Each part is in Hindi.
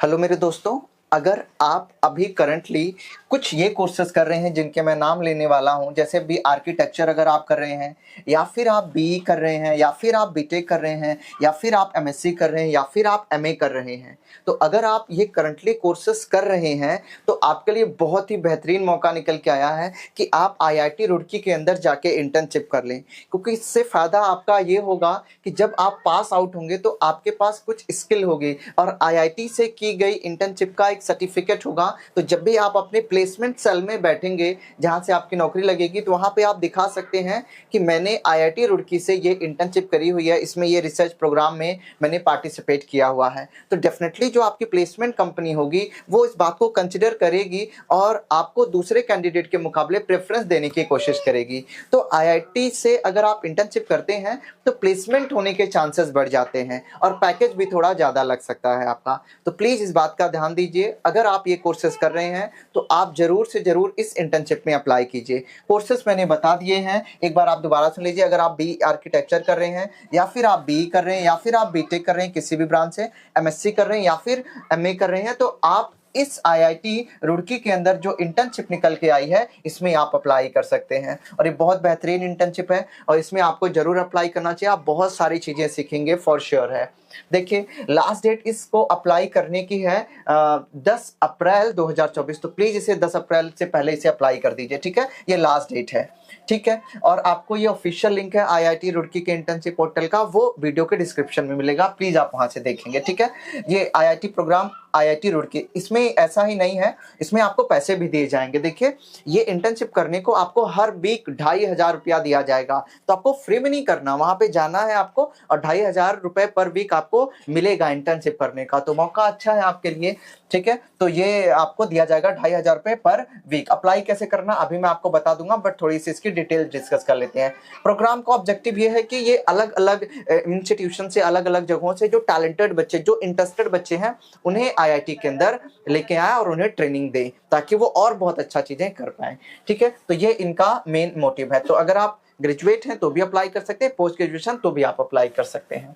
हेलो मेरे दोस्तों, अगर आप अभी करंटली कुछ ये कोर्सेज कर रहे हैं जिनके मैं नाम लेने वाला हूं, जैसे भी आर्किटेक्चर अगर आप कर रहे हैं, या फिर आप बीई कर रहे हैं, या फिर आप बीटेक कर रहे हैं, या फिर आप एमएससी कर रहे हैं, या फिर आप एमए कर रहे हैं, तो अगर आप ये करंटली कोर्सेज कर रहे हैं तो आपके लिए बहुत ही बेहतरीन मौका निकल के आया है कि आप आईआईटी रुड़की के अंदर जाके इंटर्नशिप कर लें। क्योंकि इससे फ़ायदा आपका ये होगा कि जब आप पास आउट होंगे तो आपके पास कुछ स्किल होगी और आईआईटी से की गई इंटर्नशिप का एक सर्टिफिकेट होगा। तो जब भी आप अपने प्लेसमेंट सेल में बैठेंगे जहां से आपकी नौकरी लगेगी, तो वहां पे आप दिखा सकते हैं कि मैंने आईआईटी रुड़की से ये इंटर्नशिप करी हुई है, इसमें ये रिसर्च प्रोग्राम में मैंने पार्टिसिपेट किया हुआ है। तो डेफिनेटली जो आपकी प्लेसमेंट कंपनी होगी वो इस बात को कंसिडर करेगी और आपको दूसरे कैंडिडेट के मुकाबले प्रेफरेंस देने की कोशिश करेगी। तो आईआईटी से अगर आप इंटर्नशिप करते हैं तो प्लेसमेंट होने के चांसेस बढ़ जाते हैं और पैकेज भी थोड़ा ज़्यादा लग सकता है आपका। तो प्लीज़ इस बात का ध्यान दीजिए, अगर आप ये कोर्सेज कर रहे हैं तो आप ज़रूर से ज़रूर इस इंटर्नशिप में अप्लाई कीजिए। कोर्सेज मैंने बता दिए हैं, एक बार आप दोबारा सुन लीजिए। अगर आप बी आर्किटेक्चर कर रहे हैं, या फिर आप बी कर रहे हैं, या फिर आप बीटेक कर रहे हैं किसी भी ब्रांच से, एमएससी कर रहे हैं, या फिर एमए कर रहे हैं, तो आप इस आईआईटी रुड़की के अंदर जो इंटर्नशिप निकल के आई है इसमें आप अप्लाई कर सकते हैं। और ये बहुत बेहतरीन इंटर्नशिप है और इसमें आपको जरूर अप्लाई करना चाहिए। आप बहुत सारी चीज़ें सीखेंगे, फॉर श्योर है। देखिए, लास्ट डेट इसको अप्लाई करने की है 10 अप्रैल 2024। तो प्लीज़ इसे 10 अप्रैल से पहले इसे अप्लाई कर दीजिए, ठीक है। ये लास्ट डेट है, ठीक है। और आपको ये ऑफिशियल लिंक है आईआईटी रुड़की के इंटर्नशिप पोर्टल का, वो वीडियो के डिस्क्रिप्शन में मिलेगा, प्लीज़ आप वहाँ से देखेंगे, ठीक है। ये आईआईटी प्रोग्राम आईआईटी रुड़की, इसमें ऐसा ही नहीं है, इसमें आपको पैसे भी दिए जाएंगे। देखिए, ये इंटर्नशिप करने को आपको हर वीक 2500 रुपया दिया जाएगा। तो आपको फ्री में नहीं करना, वहाँ पे जाना है आपको और 2500 रुपये पर वीक आपको मिलेगा इंटर्नशिप करने का। तो मौका अच्छा है आपके लिए, ठीक है। तो ये आपको दिया जाएगा 2500 रुपये पर वीक। अप्लाई कैसे करना अभी मैं आपको बता दूंगा, बट थोड़ी सी इसकी डिटेल डिस्कस कर लेते हैं। प्रोग्राम का ऑब्जेक्टिव ये है कि ये अलग अलग इंस्टीट्यूशन से, अलग अलग जगहों से जो टैलेंटेड बच्चे, जो इंटरेस्टेड बच्चे हैं, उन्हें आईआईटी के अंदर लेके आए और उन्हें ट्रेनिंग दे, ताकि वो और बहुत अच्छा चीजें कर पाए, ठीक है। तो ये इनका मेन मोटिव है। तो अगर आप ग्रेजुएट हैं तो भी अप्लाई कर सकते हैं, पोस्ट ग्रेजुएशन तो भी आप अप्लाई कर सकते हैं,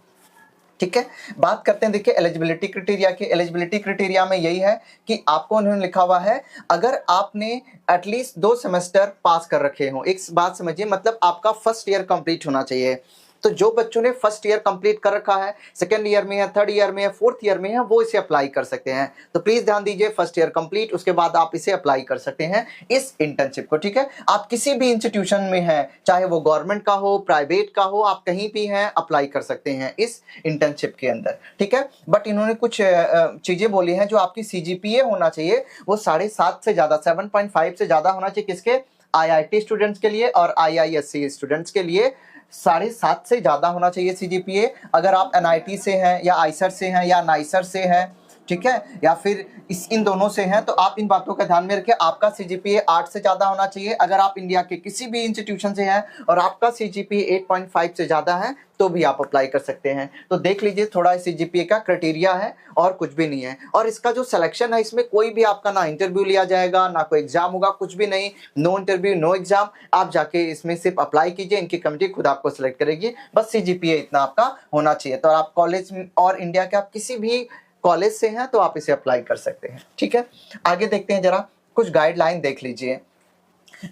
ठीक है। बात करते हैं, देखिए, एलिजिबिलिटी क्राइटेरिया की। एलिजिबिलिटी क्राइटेरिया में यही है कि आपको उन्होंने लिखा हुआ है, अगर आपने एटलीस्ट 2 सेमेस्टर पास कर रखे हो। एक बात समझिए, मतलब आपका फर्स्ट ईयर कंप्लीट होना चाहिए। तो जो बच्चों ने फर्स्ट ईयर कंप्लीट कर रखा है, सेकंड ईयर में है, थर्ड ईयर में है, फोर्थ ईयर में है, वो इसे अप्लाई कर सकते हैं। तो प्लीज ध्यान दीजिए, फर्स्ट ईयर कंप्लीट, उसके बाद आप इसे अप्लाई कर सकते हैं इस इंटर्नशिप को, ठीक है। आप किसी भी इंस्टीट्यूशन में हैं, चाहे वो गवर्नमेंट का हो, प्राइवेट का हो, आप कहीं भी हैं, अप्लाई कर सकते हैं इस इंटर्नशिप के अंदर, ठीक है। बट इन्होंने कुछ चीजें बोली हैं, जो आपकी सीजीपीए होना चाहिए वो 7.5 से ज्यादा, 7.5 से ज्यादा होना चाहिए। किसके? आईआईटी स्टूडेंट्स के लिए और आईआईएससी स्टूडेंट्स के लिए 7.5 से ज्यादा होना चाहिए सीजीपीए। अगर आप एनआईटी से हैं, या आइसर से हैं, या नाइसर से हैं, ठीक है, या फिर इन दोनों से हैं, तो आप इन बातों का ध्यान में रखें। आपका सीजीपीए 8 से ज्यादा होना चाहिए। अगर आप इंडिया के किसी भी इंस्टीट्यूशन से हैं और आपका सीजीपीए 8.5 से ज्यादा है तो भी आप अप्लाई कर सकते हैं। तो देख लीजिए, थोड़ा सीजीपीए का क्राइटेरिया है और कुछ भी नहीं है। और इसका जो सिलेक्शन है, इसमें कोई भी आपका ना इंटरव्यू लिया जाएगा, ना कोई एग्जाम होगा, कुछ भी नहीं। No interview, no exam. आप जाके इसमें सिर्फ अप्लाई कीजिए, इनकी कमेटी खुद आपको सिलेक्ट करेगी। बस सीजीपीए इतना आपका होना चाहिए। तो आप कॉलेज और इंडिया के आप किसी भी कॉलेज से हैं तो आप इसे अप्लाई कर सकते हैं, ठीक है। आगे देखते हैं, जरा कुछ गाइडलाइन देख लीजिए।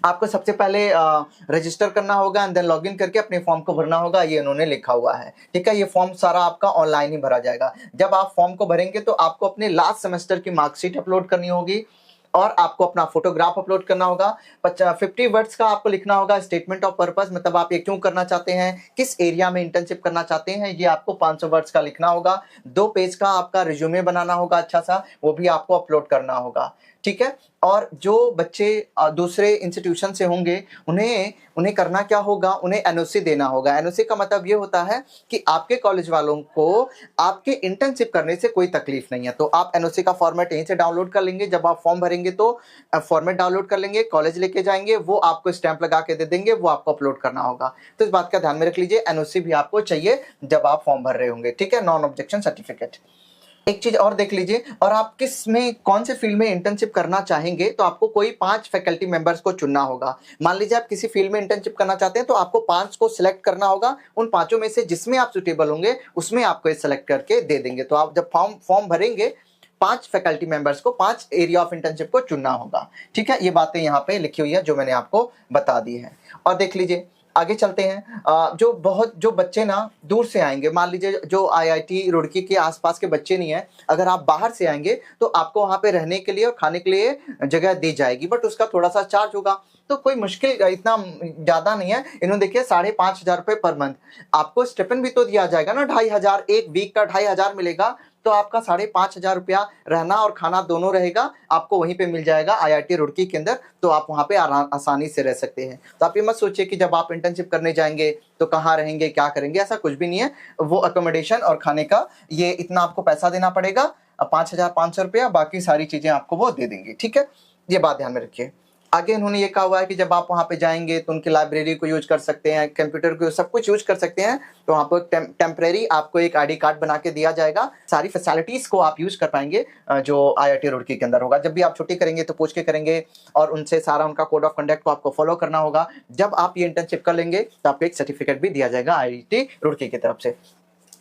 आपको सबसे पहले रजिस्टर करना होगा एंड देन लॉगिन करके अपने फॉर्म को भरना होगा, ये उन्होंने लिखा हुआ है, ठीक है। ये फॉर्म सारा आपका ऑनलाइन ही भरा जाएगा। जब आप फॉर्म को भरेंगे तो आपको अपने लास्ट सेमेस्टर की मार्कशीट अपलोड करनी होगी और आपको अपना फोटोग्राफ अपलोड करना होगा। 50 वर्ड्स का आपको लिखना होगा स्टेटमेंट ऑफ पर्पस, मतलब आप ये क्यों करना चाहते हैं, किस एरिया में इंटर्नशिप करना चाहते हैं, ये आपको 500 वर्ड्स का लिखना होगा। 2 पेज का आपका रिज्यूमे बनाना होगा अच्छा सा, वो भी आपको अपलोड करना होगा, ठीक है। और जो बच्चे दूसरे इंस्टीट्यूशन से होंगे उन्हें करना क्या होगा, उन्हें एनओसी देना होगा। एनओसी का मतलब ये होता है कि आपके कॉलेज वालों को आपके इंटर्नशिप करने से कोई तकलीफ नहीं है। तो आप एनओसी का फॉर्मेट यहीं से डाउनलोड कर लेंगे। जब आप फॉर्म भरेंगे तो फॉर्मेट डाउनलोड कर लेंगे, कॉलेज लेके जाएंगे, वो आपको स्टैंप लगा के दे देंगे, वो आपको अपलोड करना होगा। तो इस बात का ध्यान में रख लीजिए, एनओसी भी आपको चाहिए जब आप फॉर्म भर रहे होंगे, ठीक है। Non objection certificate. एक चीज और देख लीजिए, और आप किस में, कौन से फील्ड में इंटर्नशिप करना चाहेंगे, तो आपको कोई 5 फैकल्टी मेंबर्स को चुनना होगा। मान लीजिए आप किसी फील्ड में इंटर्नशिप करना चाहते हैं तो आपको 5 को सिलेक्ट करना होगा। उन 5 में से जिसमें आप सुटेबल होंगे उसमें आपको ये सिलेक्ट करके दे देंगे। तो आप जब फॉर्म भरेंगे 5 फैकल्टी मेंबर्स को 5 एरिया ऑफ इंटर्नशिप को चुनना होगा। ठीक है, ये बातें यहाँ पे लिखी हुई है जो मैंने आपको बता दी है। और देख लीजिए आगे चलते हैं। जो बच्चे ना दूर से आएंगे, मान लीजिए जो आईआईटी रुड़की के आसपास के बच्चे नहीं है, अगर आप बाहर से आएंगे तो आपको वहाँ पे रहने के लिए और खाने के लिए जगह दी जाएगी, बट उसका थोड़ा सा चार्ज होगा। तो कोई मुश्किल इतना ज्यादा नहीं है। इन्होंने देखिए 5,500 रुपये पर मंथ, आपको स्टिपेंड भी तो दिया जाएगा ना 2,500, एक वीक का 2,500 मिलेगा, तो आपका 5,500 रुपया रहना और खाना दोनों रहेगा, आपको वहीं पे मिल जाएगा आईआईटी रुड़की के अंदर। तो आप वहाँ पे आसानी से रह सकते हैं। तो आप ये मत सोचिए कि जब आप इंटर्नशिप करने जाएंगे तो कहाँ रहेंगे, क्या करेंगे, ऐसा कुछ भी नहीं है। वो अकोमोडेशन और खाने का ये इतना आपको पैसा देना पड़ेगा, 5,500 रुपया, बाकी सारी चीजें आपको वो दे देंगे। ठीक है, ये बात ध्यान में रखिए। आगे उन्होंने ये कहा हुआ है कि जब आप वहाँ पे जाएंगे तो उनकी लाइब्रेरी को यूज कर सकते हैं, कंप्यूटर को, सब कुछ यूज कर सकते हैं। तो वहाँ पर टेम्परेरी आपको एक आईडी कार्ड बना के दिया जाएगा, सारी फैसिलिटीज को आप यूज कर पाएंगे जो आईआईटी रुड़की के अंदर होगा। जब भी आप छुट्टी करेंगे तो पूछ के करेंगे और उनसे सारा उनका कोड ऑफ कंडक्ट को आपको फॉलो करना होगा। जब आप ये इंटर्नशिप कर लेंगे तो आपको एक सर्टिफिकेट भी दिया जाएगा आईआईटी रुड़की की तरफ से।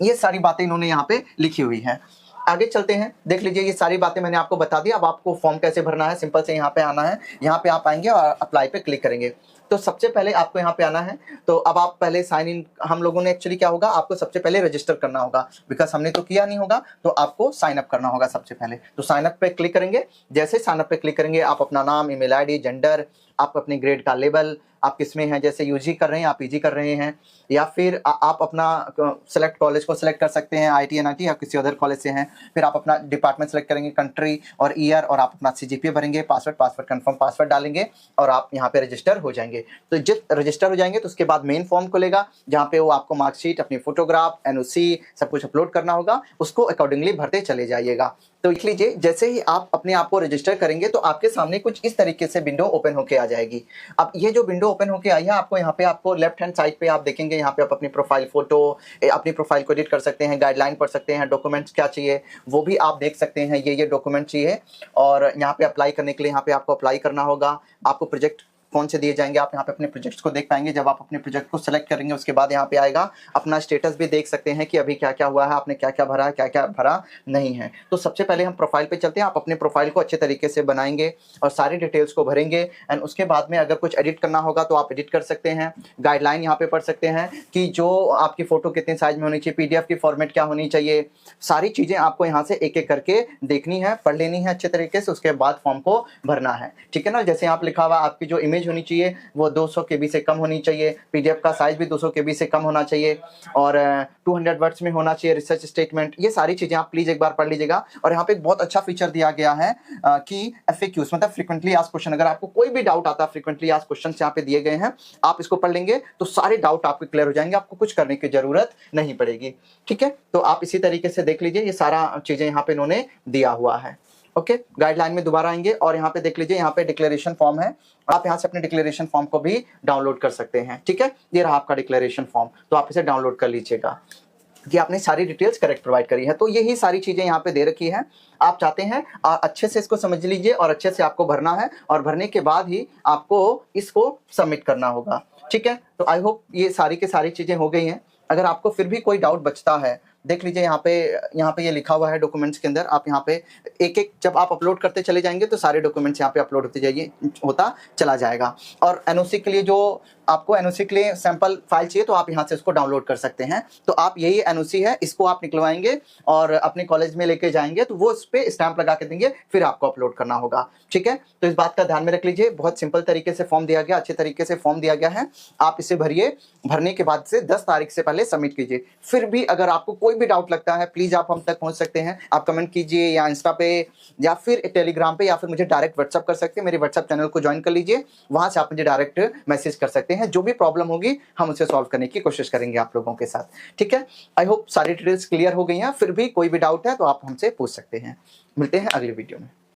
ये सारी बातें इन्होंने यहाँ पे लिखी हुई है। आगे चलते हैं, देख लीजिए ये सारी बातें मैंने आपको बता दी। अब आपको फॉर्म कैसे भरना है, सिंपल से यहाँ पे आना है। यहाँ पे आप आएंगे और अप्लाई पे क्लिक करेंगे। तो सबसे पहले आपको यहाँ पे आना है। तो अब आप पहले साइन इन, हम लोगों ने एक्चुअली क्या होगा, आपको सबसे पहले रजिस्टर करना होगा, बिकॉज हमने तो किया नहीं होगा, तो आपको साइन अप करना होगा सबसे पहले। तो साइन अप पे क्लिक करेंगे। जैसे साइन अप पे क्लिक करेंगे, आप अपना नाम, ईमेल आईडी, जेंडर, आप अपने ग्रेड का लेवल, आप किसमें हैं, जैसे यूजी कर रहे हैं, आप पीजी कर रहे हैं, या फिर आप अपना सेलेक्ट कॉलेज को सिलेक्ट कर सकते हैं, आईटी एनआईटी या किसी अदर कॉलेज से हैं। फिर आप अपना डिपार्टमेंट सेलेक्ट करेंगे, कंट्री और ईयर, और आप अपना सीजीपीए भरेंगे, पासवर्ड कंफर्म पासवर्ड डालेंगे और आप यहाँ पे रजिस्टर हो जाएंगे। तो जब रजिस्टर हो जाएंगे तो उसके बाद मेन फॉर्म खुलेगा, जहाँ पे वो आपको मार्कशीट, अपनी फोटोग्राफ, एनओसी सब कुछ अपलोड करना होगा। उसको अकॉर्डिंगली भरते चले जाइएगा। तो देख लीजिए जैसे ही आप अपने आप को रजिस्टर करेंगे तो आपके सामने कुछ इस तरीके से विंडो ओपन होके आ जाएगी। अब ये जो विंडो ओपन होके आई है, आपको यहाँ पे आपको लेफ्ट हैंड साइड पे आप देखेंगे, यहाँ पे आप अपनी प्रोफाइल फोटो, अपनी प्रोफाइल को एडिट कर सकते हैं, गाइडलाइन पढ़ सकते हैं, डॉक्यूमेंट्स क्या चाहिए वो भी आप देख सकते हैं, ये डॉक्यूमेंट चाहिए। और यहाँ पे अप्लाई करने के लिए यहाँ पे आपको अप्लाई करना होगा। आपको प्रोजेक्ट कौन से दिए जाएंगे, आप यहाँ पे अपने प्रोजेक्ट्स को देख पाएंगे। जब आप अपने प्रोजेक्ट को सेलेक्ट करेंगे उसके बाद यहाँ पे आएगा अपना स्टेटस भी देख सकते हैं कि अभी क्या क्या हुआ है, आपने क्या क्या भरा है, क्या क्या भरा नहीं है। तो सबसे पहले हम प्रोफाइल पे चलते हैं। आप अपने प्रोफाइल को अच्छे तरीके से बनाएंगे और सारी डिटेल्स को भरेंगे। एंड उसके बाद में अगर कुछ एडिट करना होगा तो आप एडिट कर सकते हैं। गाइडलाइन यहाँ पे पढ़ सकते हैं कि जो आपकी फोटो कितने साइज में होनी चाहिए, पीडीएफ की फॉर्मेट क्या होनी चाहिए, सारी चीजें आपको यहाँ से एक एक करके देखनी है, पढ़ लेनी है अच्छे तरीके से। उसके बाद फॉर्म को भरना है, ठीक है ना। जैसे यहाँ पे लिखा हुआ आपकी जो इमेज होनी चाहिए वो 200 केबी से कम होनी चाहिए, पीडीएफ का साइज भी 200 केबी से कम होना चाहिए और 200 वर्ड्स में होना चाहिए रिसर्च स्टेटमेंट। ये सारी चीजें आप प्लीज एक बार पढ़ लीजिएगा। और यहाँ पे एक बहुत अच्छा फीचर दिया गया है कि एफएक्यूज मतलब फ्रीक्वेंटली आस्क्ड क्वेश्चन। अगर आपको कोई भी डाउट आता है, फ्रीक्वेंटली आस्क्ड क्वेश्चन यहाँ पे दिए गए हैं, आप इसको पढ़ लेंगे तो सारे डाउट आपके क्लियर हो जाएंगे, आपको कुछ करने की जरूरत नहीं पड़ेगी, ठीक है। तो आप इसी तरीके से देख लीजिए, ये सारा चीजें यहाँ पे इन्होंने दिया हुआ है। ओके, गाइडलाइन में दोबारा आएंगे और यहाँ पे देख लीजिए, यहाँ पे डिक्लेरेशन फॉर्म है। आप यहाँ से अपने डिक्लेरेशन फॉर्म को भी डाउनलोड कर सकते हैं, ठीक है। ये रहा आपका डिक्लेरेशन फॉर्म, तो आप इसे डाउनलोड कर लीजिएगा कि आपने सारी डिटेल्स करेक्ट प्रोवाइड करी है। तो यही सारी चीजें यहाँ पे दे रखी है। आप चाहते हैं अच्छे से इसको समझ लीजिए और अच्छे से आपको भरना है, और भरने के बाद ही आपको इसको सबमिट करना होगा, ठीक है। तो आई होप ये सारी की सारी चीजें हो गई हैं। अगर आपको फिर भी कोई डाउट बचता है, देख लीजिए यहाँ पे ये लिखा हुआ है डॉक्यूमेंट्स के अंदर। आप यहाँ पे एक एक जब आप अपलोड करते चले जाएंगे तो सारे डॉक्यूमेंट्स यहाँ पे अपलोड होता चला जाएगा। और एनओसी के लिए, जो आपको एनओसी के लिए सैंपल फाइल चाहिए तो आप यहाँ से इसको डाउनलोड कर सकते हैं। तो आप यही एनओसी है, इसको आप निकलवाएंगे और अपने कॉलेज में लेके जाएंगे तो वो उस पर स्टैंप लगा के देंगे, फिर आपको अपलोड करना होगा, ठीक है। तो इस बात का ध्यान में रख लीजिए। बहुत सिंपल तरीके से फॉर्म दिया गया, अच्छे तरीके से फॉर्म दिया गया है। आप इसे भरिए, भरने के बाद से 10 तारीख से पहले सबमिट कीजिए। फिर भी अगर आपको कोई भी डाउट लगता है, प्लीज आप हम तक पहुंच सकते हैं। आप कमेंट कीजिए या इंस्टा पे या फिर टेलीग्राम पे, या फिर मुझे डायरेक्ट व्हाट्सअप कर सकते हैं। मेरे व्हाट्सअप चैनल को ज्वाइन कर लीजिए, वहां से आप मुझे डायरेक्ट मैसेज कर सकते हैं। जो भी प्रॉब्लम होगी हम उसे सॉल्व करने की कोशिश करेंगे आप लोगों के साथ, ठीक है। आई होप सारी डिटेल्स क्लियर हो गई हैं। फिर भी कोई भी डाउट है तो आप हमसे पूछ सकते हैं। मिलते हैं अगले वीडियो में।